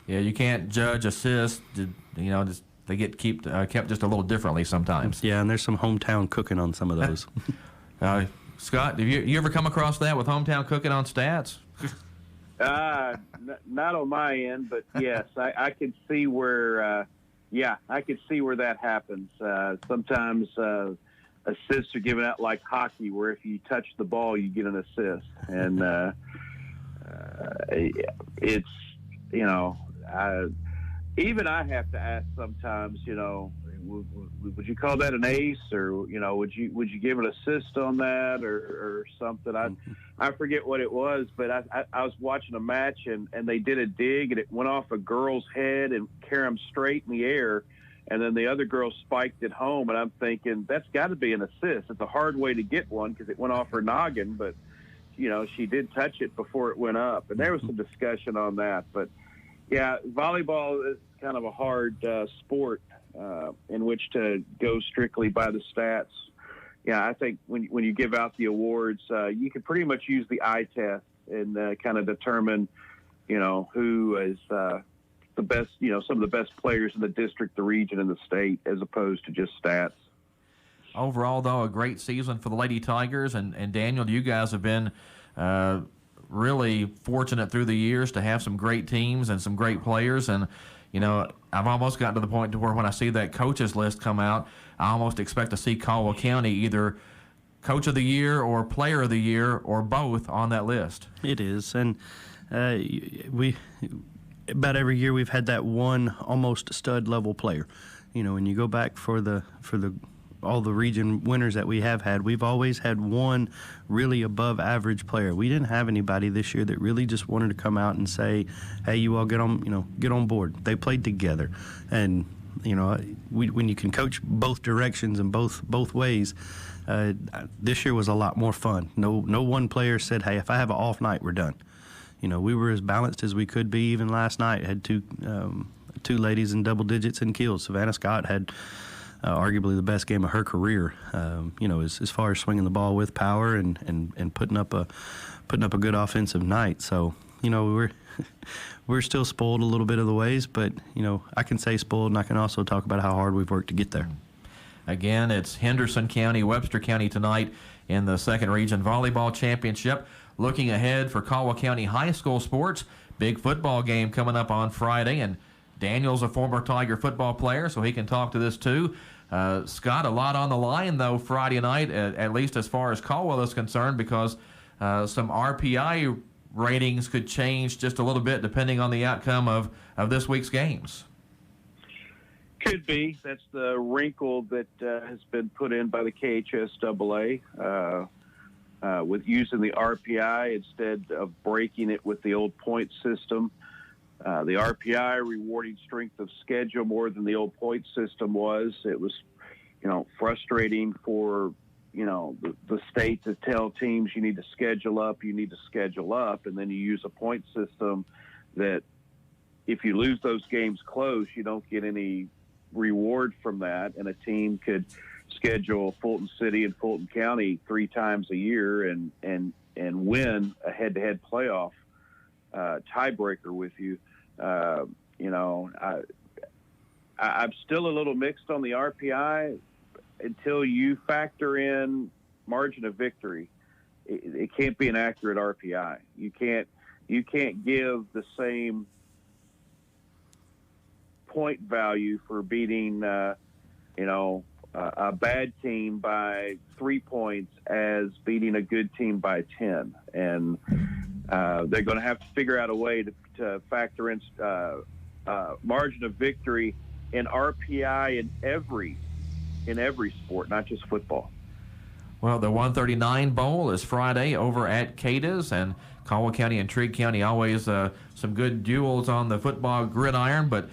Yeah, you can't judge assists. You know, they get kept just a little differently sometimes. Yeah, and there's some hometown cooking on some of those. Scott, have you ever come across that with hometown cooking on stats? Not on my end, but yes, I can see where. I could see where that happens. Sometimes assists are given out like hockey, where if you touch the ball, you get an assist, and it's, you know, even I have to ask sometimes, you know, would you call that an ace, or, you know, would you give an assist on that or something? I forget what it was, but I was watching a match and they did a dig and it went off a girl's head and carried him straight in the air, and then the other girl spiked it home, and I'm thinking that's got to be an assist. It's a hard way to get one because it went off her noggin, but, you know, she did touch it before it went up, and there was some discussion on that. But yeah, volleyball is kind of a hard sport in which to go strictly by the stats. Yeah, I think when you give out the awards, you can pretty much use the eye test and kind of determine, you know, who is the best, you know, some of the best players in the district, the region, and the state, as opposed to just stats. Overall, though, a great season for the Lady Tigers. And Daniel, you guys have been really fortunate through the years to have some great teams and some great players. And, you know, I've almost gotten to the point to where when I see that coaches list come out, I almost expect to see Caldwell County either Coach of the Year or Player of the Year or both on that list. It is. And we about every year we've had that one almost stud level player. You know, when you go back for all the region winners that we have had, we've always had one really above average player. We didn't have anybody this year that really just wanted to come out and say, hey, you all get on board. They played together. And, you know, when you can coach both directions and both ways, this year was a lot more fun. No one player said, hey, if I have an off night, we're done. You know, we were as balanced as we could be. Even last night, had two two ladies in double digits in kills. Savannah Scott had arguably the best game of her career, as far as swinging the ball with power and putting up a good offensive night. So, we're still spoiled a little bit of the ways, but, I can say spoiled, and I can also talk about how hard we've worked to get there. Again, it's Henderson County, Webster County tonight in the second region volleyball championship. Looking ahead for Caldwell County High School sports, big football game coming up on Friday, and Daniel's a former Tiger football player, so he can talk to this too. Scott, a lot on the line, though, Friday night, at least as far as Caldwell is concerned, because some RPI ratings could change just a little bit depending on the outcome of this week's games. Could be. That's the wrinkle that has been put in by the KHSAA with using the RPI instead of breaking it with the old point system. The RPI rewarding strength of schedule more than the old point system was. It was, frustrating for, the state to tell teams you need to schedule up, and then you use a point system that if you lose those games close, you don't get any reward from that, and a team could schedule Fulton City and Fulton County 3 times a year and win a head-to-head playoff tiebreaker with you. I'm still a little mixed on the RPI until you factor in margin of victory. It can't be an accurate RPI. You can't give the same point value for beating a bad team by 3 points as beating a good team by 10, and they're going to have to figure out a way to factor in margin of victory in RPI in every sport, not just football. Well, the 139 Bowl is Friday over at Cadiz, and Caldwell County and Trigg County always some good duels on the football gridiron. But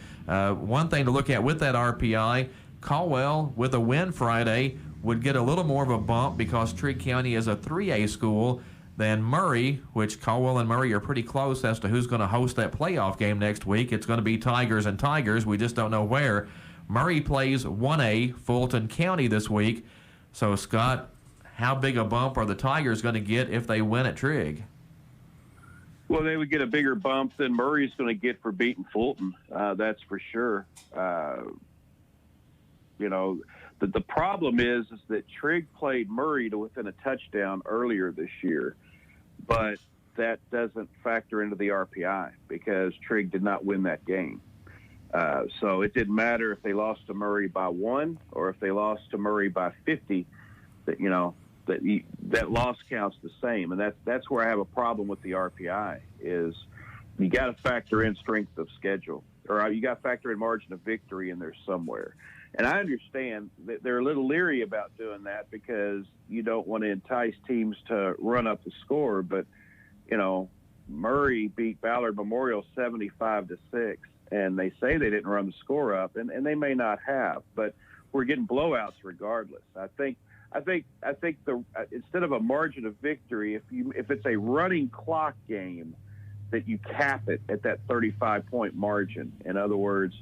one thing to look at with that RPI, Caldwell, with a win Friday, would get a little more of a bump because Trigg County is a 3A school than Murray, which Caldwell and Murray are pretty close as to who's going to host that playoff game next week. It's going to be Tigers and Tigers. We just don't know where. Murray plays 1A Fulton County this week. So, Scott, how big a bump are the Tigers going to get if they win at Trigg? Well, they would get a bigger bump than Murray's going to get for beating Fulton. That's for sure. The problem is that Trigg played Murray to within a touchdown earlier this year, but that doesn't factor into the RPI because Trigg did not win that game. So it didn't matter if they lost to Murray by 1 or if they lost to Murray by 50. That loss counts the same, and that's where I have a problem with the RPI. Is you got to factor in strength of schedule, or you got to factor in margin of victory in there somewhere. And I understand that they're a little leery about doing that because you don't want to entice teams to run up the score. But Murray beat Ballard Memorial 75-6, and they say they didn't run the score up, and they may not have, but we're getting blowouts regardless. I think instead of a margin of victory, if it's a running clock game, that you cap it at that 35-point margin. In other words,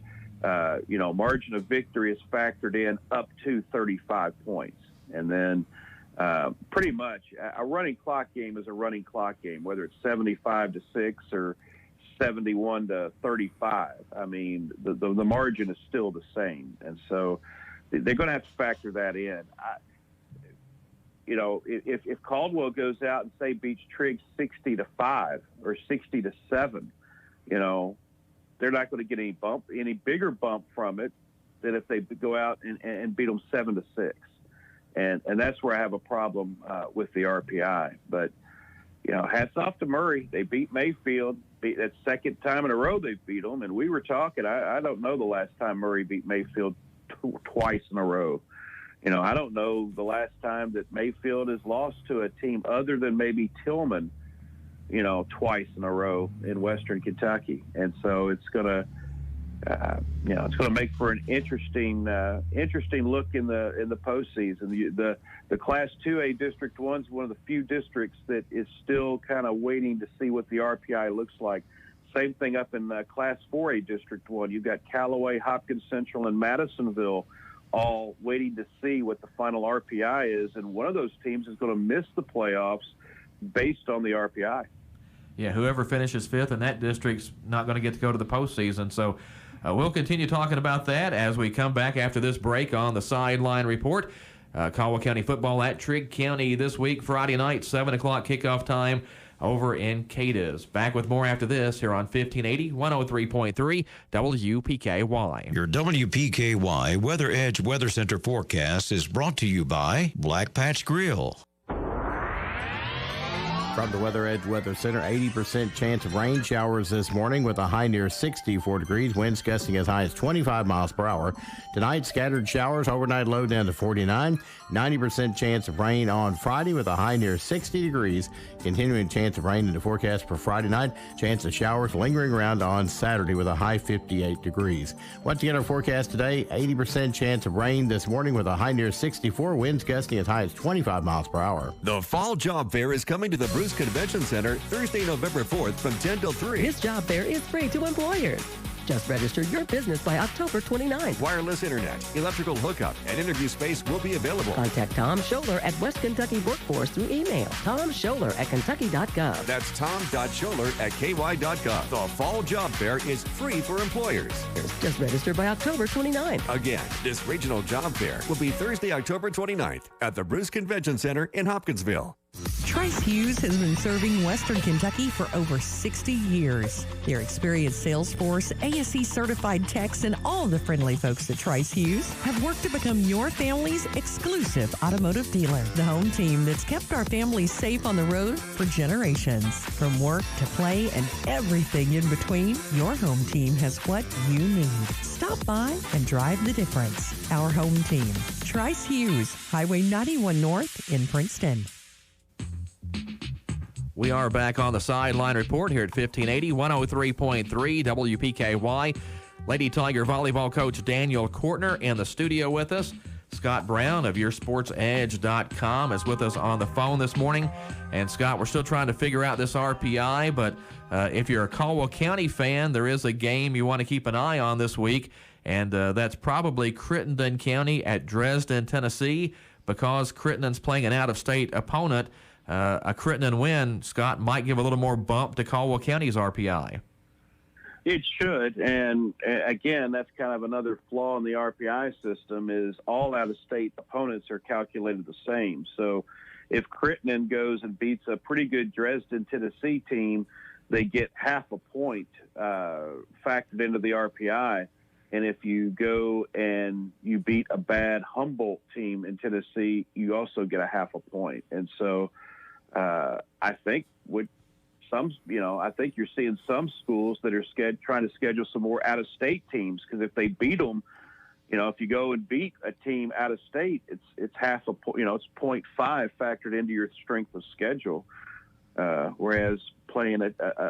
margin of victory is factored in up to 35 points, and then pretty much a running clock game is a running clock game, whether it's 75-6 or 71-35. I mean, the margin is still the same, and so they're going to have to factor that in. If Caldwell goes out and say beats Trigg 60-5 or 60-7, they're not going to get any bigger bump from it than if they go out and beat them 7-6, and that's where I have a problem with the RPI. But hats off to Murray. They beat Mayfield. That's second time in a row they've beat them, and we were talking. I don't know the last time Murray beat Mayfield twice in a row. I don't know the last time that Mayfield has lost to a team other than maybe Tillman, twice in a row in Western Kentucky. And so it's going to make for an interesting look in the postseason. The Class 2A District 1 is one of the few districts that is still kind of waiting to see what the RPI looks like. Same thing up in Class 4A District 1. You've got Callaway, Hopkins Central, and Madisonville all waiting to see what the final RPI is, and one of those teams is going to miss the playoffs based on the RPI. Yeah, whoever finishes fifth in that district's not going to get to go to the postseason. So we'll continue talking about that as we come back after this break on the Sideline Report. Caldwell County football at Trigg County this week, Friday night, 7 o'clock kickoff time over in Cadiz. Back with more after this here on 1580, 103.3 WPKY. Your WPKY Weather Edge Weather Center forecast is brought to you by Black Patch Grill. From the Weather Edge Weather Center, 80% chance of rain showers this morning with a high near 64 degrees, winds gusting as high as 25 miles per hour. Tonight, scattered showers, overnight low down to 49. 90% chance of rain on Friday with a high near 60 degrees. Continuing chance of rain in the forecast for Friday night. Chance of showers lingering around on Saturday with a high 58 degrees. Once again, our forecast today, 80% chance of rain this morning with a high near 64. Winds gusting as high as 25 miles per hour. The Fall Job Fair is coming to the Bruce Convention Center Thursday, November 4th from 10 till 3. This job fair is free to employers. Just register your business by October 29th. Wireless internet, electrical hookup, and interview space will be available. Contact Tom Scholler at West Kentucky Workforce through email. Tom Scholler at Kentucky.gov. That's tom.scholler@ky.gov. The Fall Job Fair is free for employers. Just register by October 29th. Again, this regional job fair will be Thursday, October 29th at the Bruce Convention Center in Hopkinsville. Trice Hughes has been serving Western Kentucky for over 60 years. Their experienced sales force, ASE certified techs, and all the friendly folks at Trice Hughes have worked to become your family's exclusive automotive dealer. The home team that's kept our families safe on the road for generations. From work to play and everything in between, your home team has what you need. Stop by and drive the difference. Our home team, Trice Hughes, Highway 91 North in Princeton. We are back on the Sideline Report here at 1580, 103.3 WPKY. Lady Tiger volleyball coach Daniel Kortner in the studio with us. Scott Brown of YourSportsEdge.com is with us on the phone this morning. And Scott, we're still trying to figure out this RPI, but if you're a Caldwell County fan, there is a game you want to keep an eye on this week, and that's probably Crittenden County at Dresden, Tennessee, because Crittenden's playing an out-of-state opponent. A Crittenden win, Scott, might give a little more bump to Caldwell County's RPI. It should, and again, that's kind of another flaw in the RPI system is all out-of-state opponents are calculated the same. So if Crittenden goes and beats a pretty good Dresden, Tennessee team, they get half a point factored into the RPI. And if you go and you beat a bad Humboldt team in Tennessee, you also get a half a point. And so I think I think you're seeing some schools that are trying to schedule some more out-of-state teams because if they beat them, if you go and beat a team out of state, it's half a point. It's 0.5 factored into your strength of schedule, whereas playing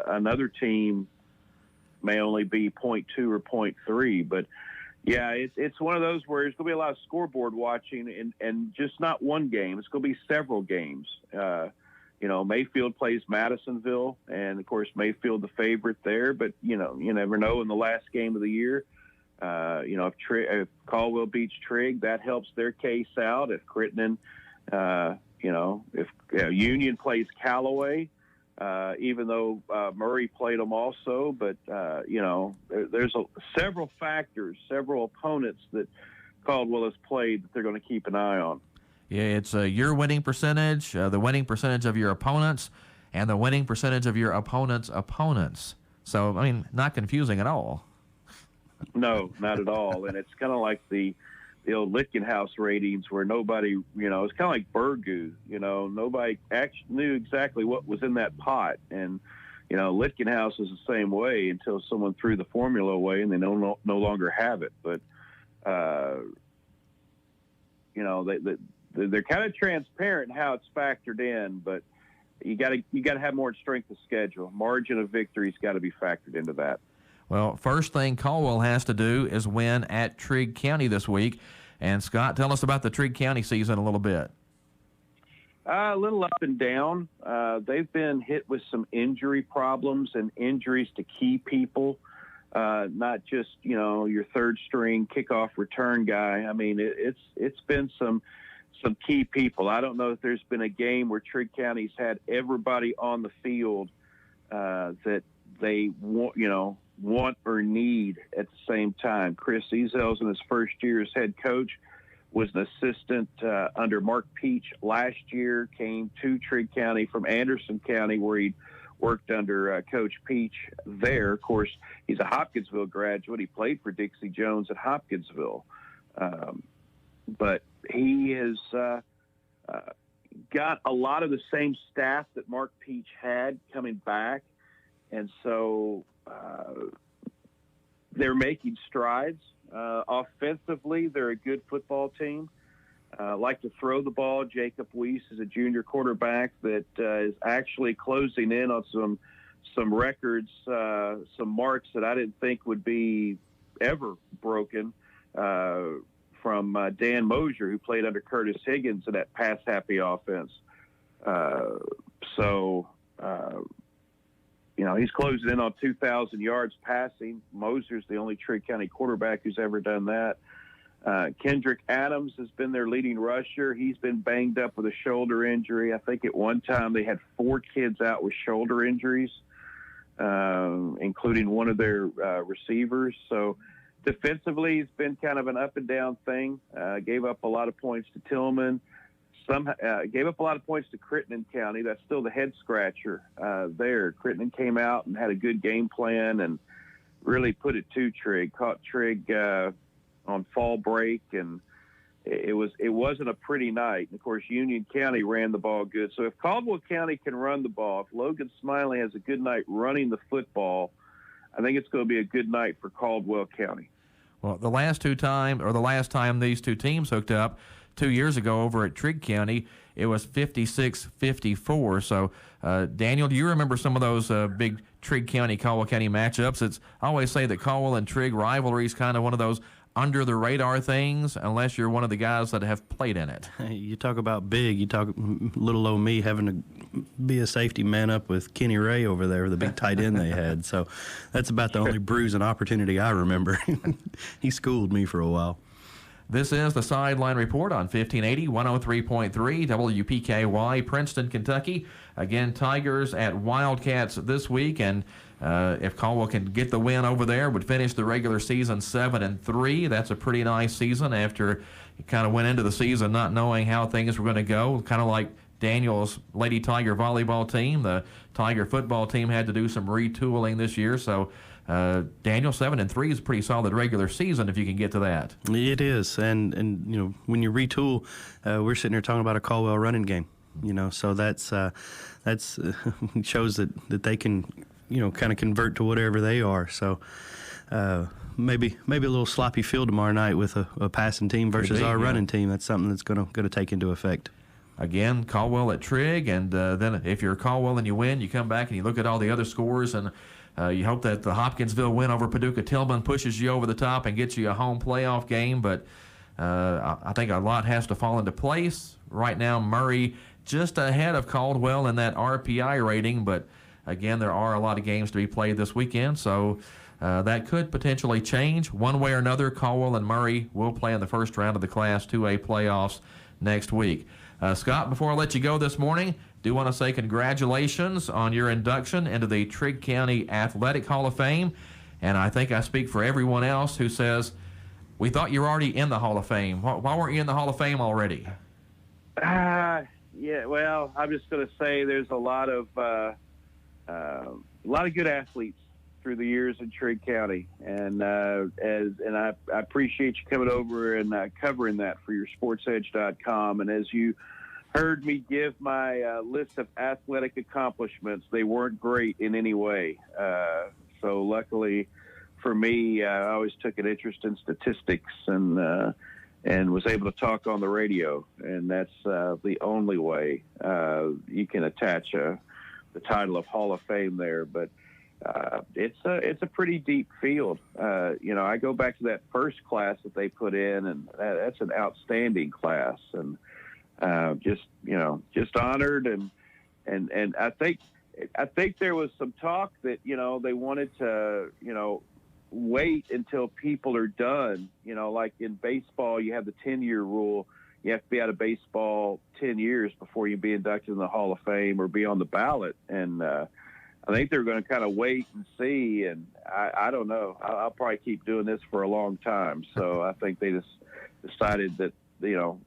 another team may only be 0.2 or 0.3. But yeah, it's one of those where there's going to be a lot of scoreboard watching and just not one game. It's going to be several games. Mayfield plays Madisonville, and of course Mayfield the favorite there. But you never know in the last game of the year. If Caldwell beats Trigg, that helps their case out. If Crittenden, if Union plays Callaway, even though Murray played them also, but there's several factors, several opponents that Caldwell has played that they're going to keep an eye on. Yeah, it's your winning percentage, the winning percentage of your opponents, and the winning percentage of your opponent's opponents. So, not confusing at all. No, not at all. And it's kind of like the old Lichtgenhaus ratings where nobody, it's kind of like Burgoo. Nobody actually knew exactly what was in that pot. And, Lichtgenhaus is the same way until someone threw the formula away and they no longer have it. But, they're kind of transparent in how it's factored in, but you got to have more strength of schedule. Margin of victory's got to be factored into that. Well, first thing Caldwell has to do is win at Trigg County this week. And Scott, tell us about the Trigg County season a little bit. A little up and down. They've been hit with some injury problems and injuries to key people, not just, your third string kickoff return guy. I mean, it's been some key people. I don't know if there's been a game where Trigg County's had everybody on the field that they want or need at the same time. Chris Ezell's in his first year as head coach, was an assistant under Mark Peach last year, came to Trigg County from Anderson County where he worked under Coach Peach there. Of course, he's a Hopkinsville graduate. He played for Dixie Jones at Hopkinsville. But he has got a lot of the same staff that Mark Peach had coming back. And so they're making strides. Offensively, they're a good football team. Like to throw the ball. Jacob Weiss is a junior quarterback that is actually closing in on some records, some marks that I didn't think would be ever broken from Dan Mosier, who played under Curtis Higgins in that pass-happy offense. He's closing in on 2,000 yards passing. Moser's the only Trigg County quarterback who's ever done that. Kendrick Adams has been their leading rusher. He's been banged up with a shoulder injury. I think at one time they had 4 kids out with shoulder injuries, including one of their receivers. So defensively, it's been kind of an up and down thing. Gave up a lot of points to Tillman. Gave up a lot of points to Crittenden County. That's still the head scratcher there. Crittenden came out and had a good game plan and really put it to Trigg. Caught Trigg on fall break, and it wasn't a pretty night. And of course, Union County ran the ball good. So if Caldwell County can run the ball, if Logan Smiley has a good night running the football, I think it's going to be a good night for Caldwell County. Well, the last time these two teams hooked up 2 years ago over at Trigg County, it was 56-54. So, Daniel, do you remember some of those big Trigg County-Caldwell County matchups? I always say that Caldwell and Trigg rivalry is kind of one of those under-the-radar things, unless you're one of the guys that have played in it. You talk about big. You talk little old me having to be a safety man up with Kenny Ray over there, the big tight end they had. So that's about the only bruise and opportunity I remember. He schooled me for a while. This is the Sideline Report on 1580, 103.3 WPKY, Princeton, Kentucky. Again, Tigers at Wildcats this week, and if Caldwell can get the win over there, would finish the regular season 7-3. That's a pretty nice season after you kind of went into the season not knowing how things were going to go, kind of like Daniel's Lady Tiger volleyball team. The Tiger football team had to do some retooling this year, so Daniel, 7-3 is a pretty solid regular season if you can get to that. It is, and when you retool, we're sitting here talking about a Caldwell running game. So that's shows that they can kind of convert to whatever they are. So maybe a little sloppy field tomorrow night with a passing team versus our running team. That's something that's going to take into effect. Again, Caldwell at Trigg, and then if you're Caldwell and you win, you come back and you look at all the other scores, and you hope that the Hopkinsville win over Paducah Tillman pushes you over the top and gets you a home playoff game. But I think a lot has to fall into place. Right now, Murray just ahead of Caldwell in that RPI rating. But, again, there are a lot of games to be played this weekend. So that could potentially change. One way or another, Caldwell and Murray will play in the first round of the Class 2A playoffs next week. Scott, before I let you go this morning, do want to say congratulations on your induction into the Trigg County Athletic Hall of Fame. And I think I speak for everyone else who says, we thought you were already in the Hall of Fame. Why weren't you in the Hall of Fame already? Yeah, well, I'm just going to say there's a lot of good athletes through the years in Trigg County. And I appreciate you coming over and covering that for your SportsEdge.com. And as you heard me give my list of athletic accomplishments, they weren't great in any way. So luckily for me, I always took an interest in statistics and was able to talk on the radio. And that's the only way you can attach the title of Hall of Fame there. But it's a pretty deep field. I go back to that first class that they put in, and that's an outstanding class. And just honored. And I think there was some talk that, they wanted to, wait until people are done. Like in baseball, you have the 10-year rule. You have to be out of baseball 10 years before you be inducted in the Hall of Fame or be on the ballot. And I think they're going to kind of wait and see. And I don't know. I'll probably keep doing this for a long time. So I think they just decided that,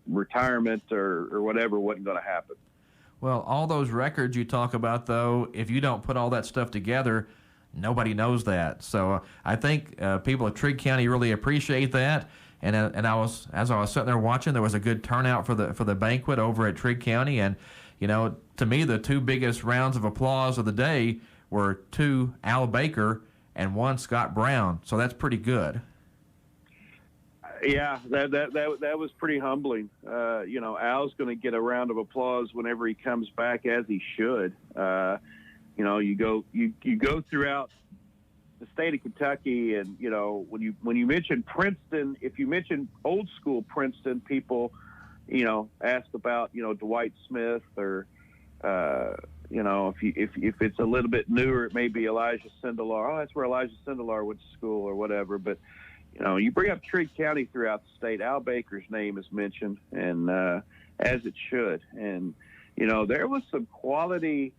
retirement or whatever wasn't going to happen. Well, all those records you talk about, though, if you don't put all that stuff together, nobody knows that. So I think people at Trigg County really appreciate that. And as I was sitting there watching, there was a good turnout for the banquet over at Trigg County. And to me, the two biggest rounds of applause of the day were 2 Al Baker and 1 Scott Brown. So that's pretty good. Yeah, that was pretty humbling. Al's going to get a round of applause whenever he comes back, as he should. You go throughout the state of Kentucky, and when you mention Princeton, if you mention old school Princeton, people ask about Dwight Smith, or if it's a little bit newer, it may be Elijah Sindelar. Oh, that's where Elijah Sindelar went to school or whatever. But you bring up Trigg County throughout the state, Al Baker's name is mentioned, and as it should. And there was some quality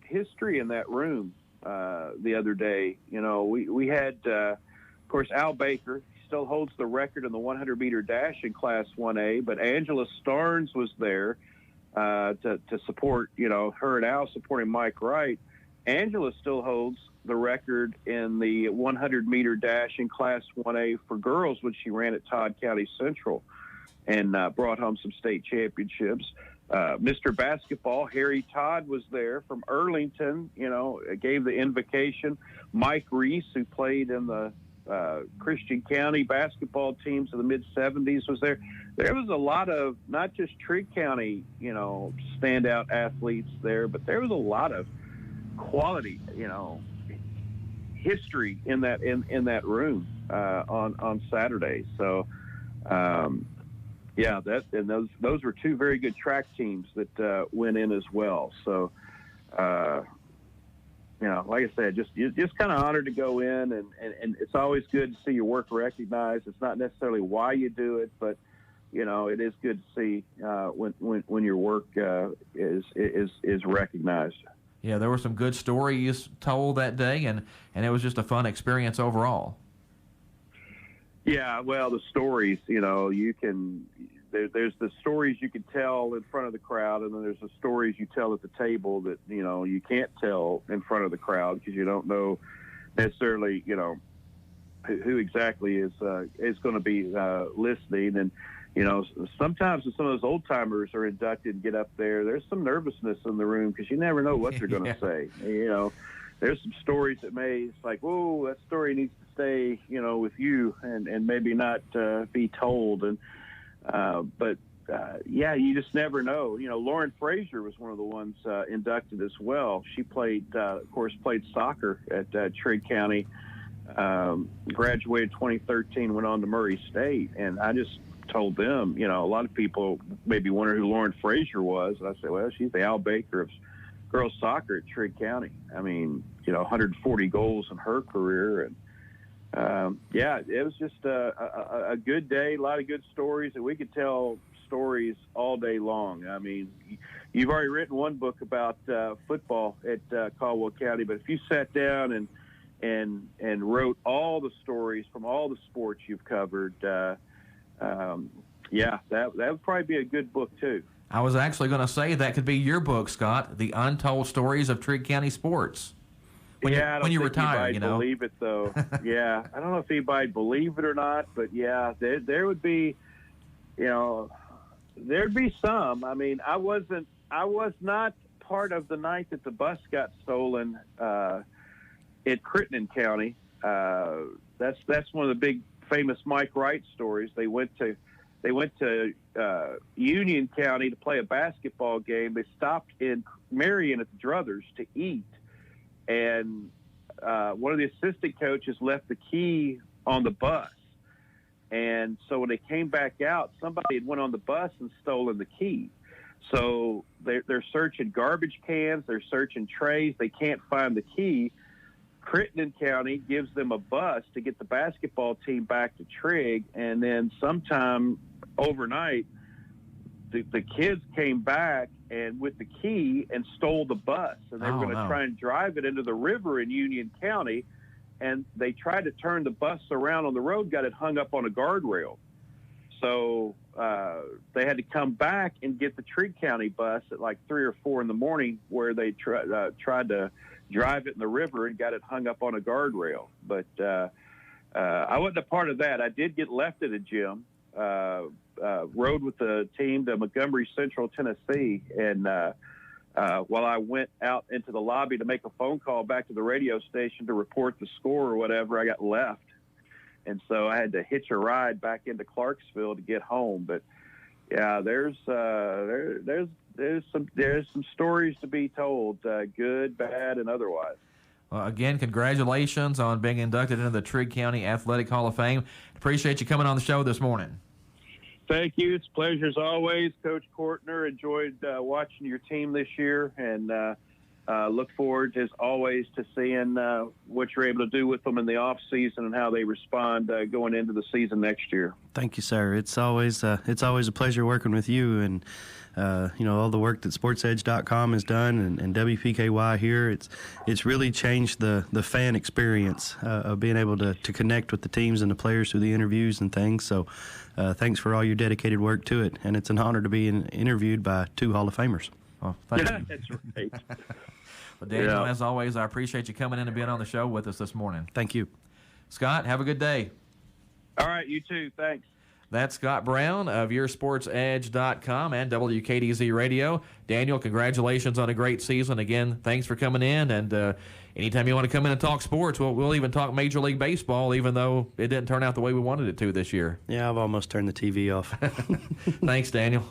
history in that room the other day. We had, of course, Al Baker. He still holds the record in the 100-meter dash in Class 1A, but Angela Starnes was there to support, her and Al supporting Mike Wright. Angela still holds the record in the 100-meter dash in Class 1A for girls when she ran at Todd County Central and brought home some state championships. Mr. Basketball, Harry Todd, was there from Earlington, gave the invocation. Mike Reese, who played in the Christian County basketball teams in the mid-'70s, was there. There was a lot of not just Trigg County, standout athletes there, but there was a lot of quality, history in that room on Saturday. So, yeah, those were 2 very good track teams that went in as well. So, like I said, just kind of honored to go in, and it's always good to see your work recognized. It's not necessarily why you do it, but it is good to see when your work is recognized. Yeah, there were some good stories told that day, and it was just a fun experience overall. Yeah, well, the stories, there's the stories you can tell in front of the crowd, and then there's the stories you tell at the table that, you can't tell in front of the crowd because you don't know necessarily, who exactly is going to be listening. And, sometimes when some of those old timers are inducted and get up there, there's some nervousness in the room because you never know what they're going to say. There's some stories that it's like, whoa, that story needs to stay, with you and maybe not be told. And, yeah, you just never know. Lauren Frazier was one of the ones inducted as well. She played soccer at Trigg County, graduated 2013, went on to Murray State. And I just told them, a lot of people maybe wonder who Lauren Frazier was. And I said, well, she's the Al Baker of girls soccer at Trigg County. I mean, 140 goals in her career. And yeah, it was just a good day, a lot of good stories, and we could tell stories all day long. I mean, you've already written one book about football at Caldwell County, but if you sat down and wrote all the stories from all the sports you've covered, yeah, that would probably be a good book too. I was actually going to say that could be your book, Scott, The Untold Stories of Trigg County Sports. When you retire, believe it though. Yeah, I don't know if anybody believe it or not, but yeah, there would be, there'd be some. I mean, I was not part of the night that the bus got stolen at Crittenden County. That's one of the big famous Mike Wright stories. They went to Union County to play a basketball game. They stopped in Marion at the Druthers to eat. And one of the assistant coaches left the key on the bus. And so when they came back out, somebody had went on the bus and stolen the key. So they're searching garbage cans, they're searching trays, they can't find the key. Crittenden County gives them a bus to get the basketball team back to Trigg, and then sometime overnight, the kids came back and with the key and stole the bus, and they were going to try and drive it into the river in Union County, and they tried to turn the bus around on the road, got it hung up on a guardrail. So they had to come back and get the Trigg County bus at like 3 or 4 in the morning, where they tried to drive it in the river and got it hung up on a guardrail. But I wasn't a part of that. I did get left at a gym, rode with the team to Montgomery Central, Tennessee, and while I went out into the lobby to make a phone call back to the radio station to report the score or whatever, I got left. And so I had to hitch a ride back into Clarksville to get home. But yeah, there's some stories to be told, good, bad, and otherwise. Well, again, congratulations on being inducted into the Trigg County Athletic Hall of Fame. Appreciate you coming on the show this morning. Thank you. It's a pleasure as always, Coach Kortner. Enjoyed watching your team this year, and look forward, as always, to seeing what you're able to do with them in the off season and how they respond going into the season next year. Thank you, sir. It's always a pleasure working with you, and all the work that SportsEdge.com has done and WPKY here. It's really changed the fan experience of being able to connect with the teams and the players through the interviews and things. So thanks for all your dedicated work to it, and it's an honor to be interviewed by 2 Hall of Famers. Well, thank you. That's right. Well, Daniel, as always, I appreciate you coming in and being on the show with us this morning. Thank you. Scott, have a good day. All right, you too. Thanks. That's Scott Brown of YourSportsEdge.com and WKDZ Radio. Daniel, congratulations on a great season. Again, thanks for coming in. And anytime you want to come in and talk sports, we'll even talk Major League Baseball, even though it didn't turn out the way we wanted it to this year. Yeah, I've almost turned the TV off. Thanks, Daniel.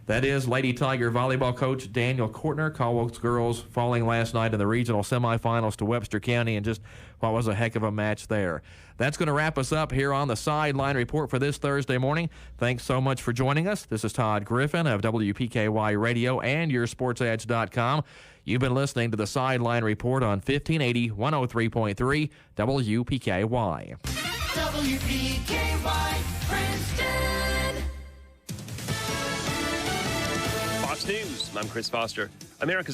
That is Lady Tiger volleyball coach Daniel Kortner. Caldwell's girls falling last night in the regional semifinals to Webster County, and just what was a heck of a match there. That's going to wrap us up here on the Sideline Report for this Thursday morning. Thanks so much for joining us. This is Todd Griffin of WPKY Radio and YourSportsEdge.com. You've been listening to the Sideline Report on 1580 103.3 WPKY. WPKY Princeton. Fox News. I'm Chris Foster. America's